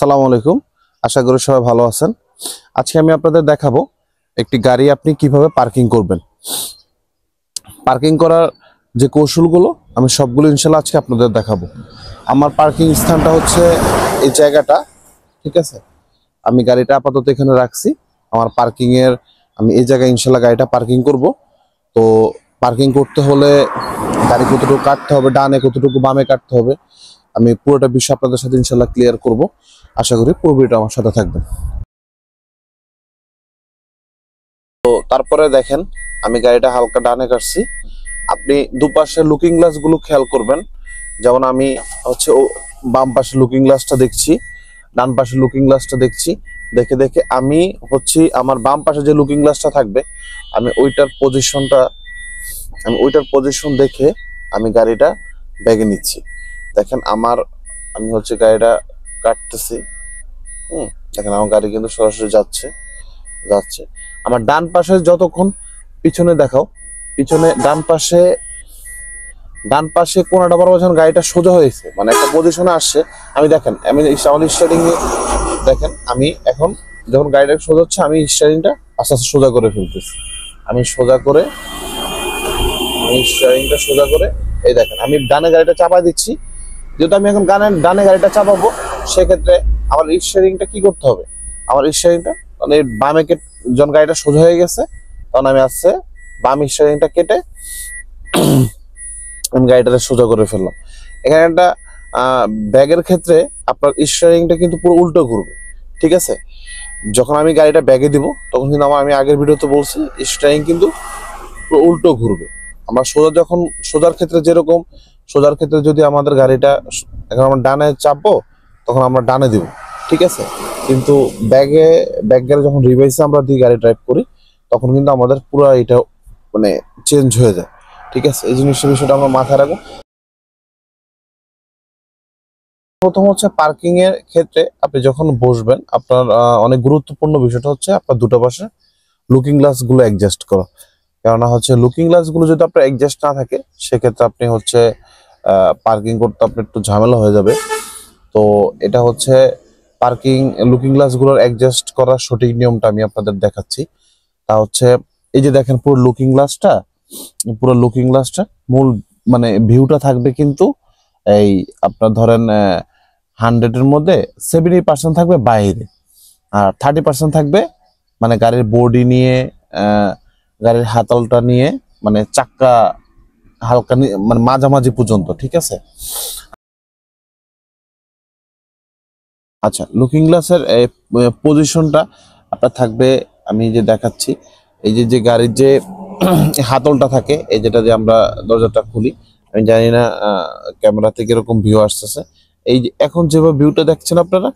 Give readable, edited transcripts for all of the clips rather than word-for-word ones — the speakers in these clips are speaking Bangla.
আসসালামু আলাইকুম। আশা করি সবাই ভালো আছেন। আজকে আমি আপনাদের দেখাবো একটি গাড়ি আপনি কিভাবে পার্কিং করবেন। পার্কিং করার যে কৌশলগুলো আমি সবগুলো ইনশাআল্লাহ আজকে আপনাদের দেখাবো। আমার পার্কিং স্থানটা হচ্ছে এই জায়গাটা, ঠিক আছে। আমি গাড়িটা আপাতত এখানে রাখছি। আমার আমি এই জায়গায় ইনশাআল্লাহ গাড়িটা পার্কিং করব। তো পার্কিং করতে হলে গাড়ি কতটুকু কাটতে হবে, ডানে কতটুকু বামে কাটতে হবে, আমি পুরোটা বিষয় আপনাদের সাথে ইনশাআল্লাহ ক্লিয়ার করব। আশা করি পুরো ভিডিওটা আমার সাথে থাকবেন। তো তারপরে দেখেন আমি গাড়িটা হালকা ডানে কাটছি। আপনি দুপাশে লুকিং গ্লাস গুলো খেয়াল করবেন। যেমন আমি হচ্ছে বাম পাশে লুকিং গ্লাসটা দেখছি, ডান পাশে লুকিং গ্লাসটা দেখছি। দেখে দেখে আমি হচ্ছে আমার বাম পাশে যে লুকিং গ্লাসটা থাকবে আমি ওইটার পজিশন দেখে আমি গাড়িটা ব্যাগে নিচ্ছি। দেখেন আমি হচ্ছে গাড়িটা কাটতেছি। দেখেন আমার গাড়ি কিন্তু সরাসরি যাচ্ছে। আমার ডান পাশে যতক্ষণ পিছনে দেখাও, পিছনে ডান পাশে কোনাটা বরাবর যখন গাড়িটা সোজা হয়েছে, মানে একটা পজিশনে আসছে, আমি দেখেন আমি আমার স্টারিং দেখেন আমি এখন যখন গাড়িটা সোজা হচ্ছে আমি স্টারিংটা আস্তে আস্তে সোজা করে ফেলতেছি। আমি স্টারিংটা সোজা করে এই দেখেন আমি ডানে গাড়িটা চাপাই দিচ্ছি। যেহেতু আমি এখন ডানে গাড়িটা চাপাবো, সেক্ষেত্রে আমার স্টারিংটা কি করতে হবে, আমার স্টারিংটা মানে বামে যখন গাড়িটা সোজা হয়ে গেছে তখন আমি বাম স্টারিংটা কেটে আমি গাড়িটাতে সোজা করে ফেললাম। এখানে একটা ব্যাগের ক্ষেত্রে আপনার স্টারিংটা কিন্তু পুরো উল্টো ঘুরবে, ঠিক আছে। যখন আমি গাড়িটা ব্যাগে দিব তখন কিন্তু আমি আগের ভিডিওতে বলছি স্টারিং কিন্তু পুরো উল্টো ঘুরবে। আমরা সোজার ক্ষেত্রে যদি আমাদের গাড়িটা এখন আমরা ডানে চাপবো তখন আমরা ডানে দিব, ঠিক আছে। কিন্তু ব্যাগের যখন রিভার্সে আমরা দিই গাড়ি ড্রাইভ করি তখন কিন্তু আমাদের পুরো এটা মানে চেঞ্জ হয়ে যায়, ঠিক আছে। এই বিষয়টা আমরা মাথায় রাখবো। প্রথম হচ্ছে পার্কিং এর ক্ষেত্রে আপনি যখন বসবেন আপনার অনেক গুরুত্বপূর্ণ বিষয়টা হচ্ছে আপনার দুটো পাশে লুকিং গ্লাস গুলো অ্যাডজাস্ট করা। কেননা হচ্ছে লুকিং গ্লাস গুলো যদি আপনার অ্যাডজাস্ট না থাকে সেক্ষেত্রে আপনি হচ্ছে পার্কিং করতে আপনার একটু ঝামেলা হয়ে যাবে। তো এটা হচ্ছে লুকিং গ্লাস গুলোর অ্যাডজাস্ট করার সঠিক নিয়মটা আমি আপনাদের দেখাচ্ছি। তা হচ্ছে এই যে দেখেন পুরো লুকিং গ্লাসটা মূল মানে ভিউটা থাকবে কিন্তু এই আপনার ধরেন 100-এর মধ্যে 70% থাকবে বাইরে, আর 30% থাকবে মানে গাড়ির বডি নিয়ে, গাড়ির হাতলটা নিয়ে, মানে চাক্কা হালকা মানে মাঝামাঝি পর্যন্ত, ঠিক আছে। আচ্ছা, লুকিং গ্লাসের পজিশনটা আপনার থাকবে, আমি যে দেখাচ্ছি এই যে গাড়ির যে হাতলটা থাকে, এই যেটা দিয়ে আমরা দরজাটা খুলি, আমি জানি না ক্যামেরাতে কিরকম ভিউ আসতেছে। এই যে এখন যেভাবে ভিউটা দেখছেন আপনারা,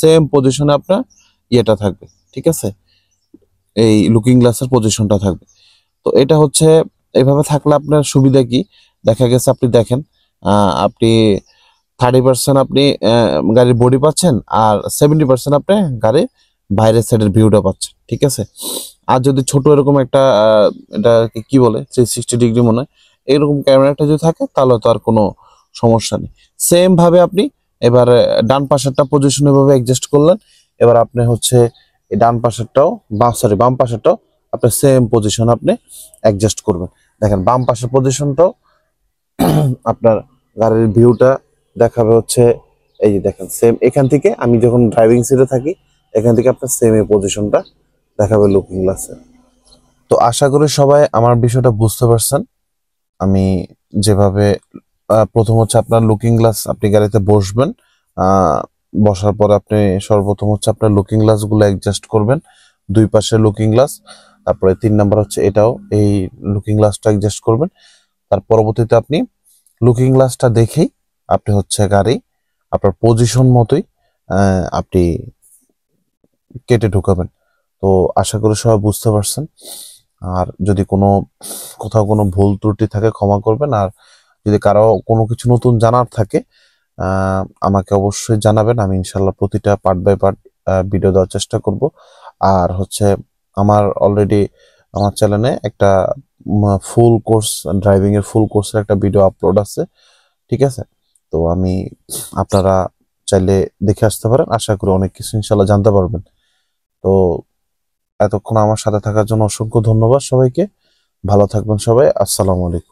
সেম পজিশনে আপনার ইয়েটা থাকবে, ঠিক আছে। এই লুকিং গ্লাসের পজিশনটা থাকবে। তো এটা হচ্ছে এইভাবে থাকলে আপনার সুবিধা কি, দেখা গেছে আপনি দেখেন আপনি 30% আপনি গাড়ির বডি পাচ্ছেন আর 70% আপনি গাড়ির বাইরের সাইডের ভিউটা পাচ্ছেন, ঠিক আছে। আর যদি ছোট এরকম একটা এটা কি বলে 360 ডিগ্রি মনে হয় এরকম ক্যামেরাটা যদি থাকে তাহলে তো আর কোনো সমস্যা নেই। সেম ভাবে আপনি এবার ডান পাশেরটা পজিশন এভাবে অ্যাডজাস্ট করলেন। এবার আপনি হচ্ছে এই বাম পাশেরটাও আপনি সেম পজিশন আপনি অ্যাডজাস্ট করবেন। দেখেন বাম পাশের পজিশনটাও আপনার গাড়ির ভিউটা দেখাবে হচ্ছে এই যে দেখেন সেম এখান থেকে আমি যখন ড্রাইভিং সিটে থাকি এখান থেকে আপনার সেম এই পজিশনটা দেখাবে লুকিং গ্লাসে। তো আশা করি সবাই আমার বিষয়টা বুঝতে পারছেন। আমি যেভাবে প্রথম হচ্ছে আপনার লুকিং গ্লাস, আপনি গাড়িতে বসবেন, বসার পর আপনি সর্বপ্রথম হচ্ছে আপনার লুকিং গ্লাস গুলো অ্যাডজাস্ট করবেন, দুই পাশে লুকিং গ্লাস। তারপরে 3 নাম্বার হচ্ছে এটাও এই লুকিং গ্লাসটা অ্যাডজাস্ট করবেন। তার পরবর্তীতে আপনি লুকিং গ্লাসটা দেখেই আপনি হচ্ছে গাড়ি আপনার পজিশন মতোই আপনি কেটে ঢুকাবেন। তো আশা করি সবাই বুঝতে পারছেন। আর যদি কোথাও কোনো ভুল ত্রুটি থাকে ক্ষমা করবেন। আর যদি কারো কোনো কিছু নতুন জানার থাকে আমাকে অবশ্যই জানাবেন। আমি ইনশাল্লাহ প্রতিটা পার্ট বাই পার্ট ভিডিও দেওয়ার চেষ্টা করব। আর হচ্ছে অলরেডি আমার চ্যানেলে একটা ফুল কোর্স, ড্রাইভিং এর ফুল কোর্সের একটা ভিডিও আপলোড আছে, ঠিক আছে। তো আপনারা চাইলে দেখে আসতে পারেন, আশা করি অনেক কিছু ইনশাল্লাহ জানতে পারবেন। তো এতক্ষণ আমার সাথে থাকার জন্য অসংখ্য ধন্যবাদ সবাইকে। ভালো থাকবেন সবাই। আসসালামু আলাইকুম।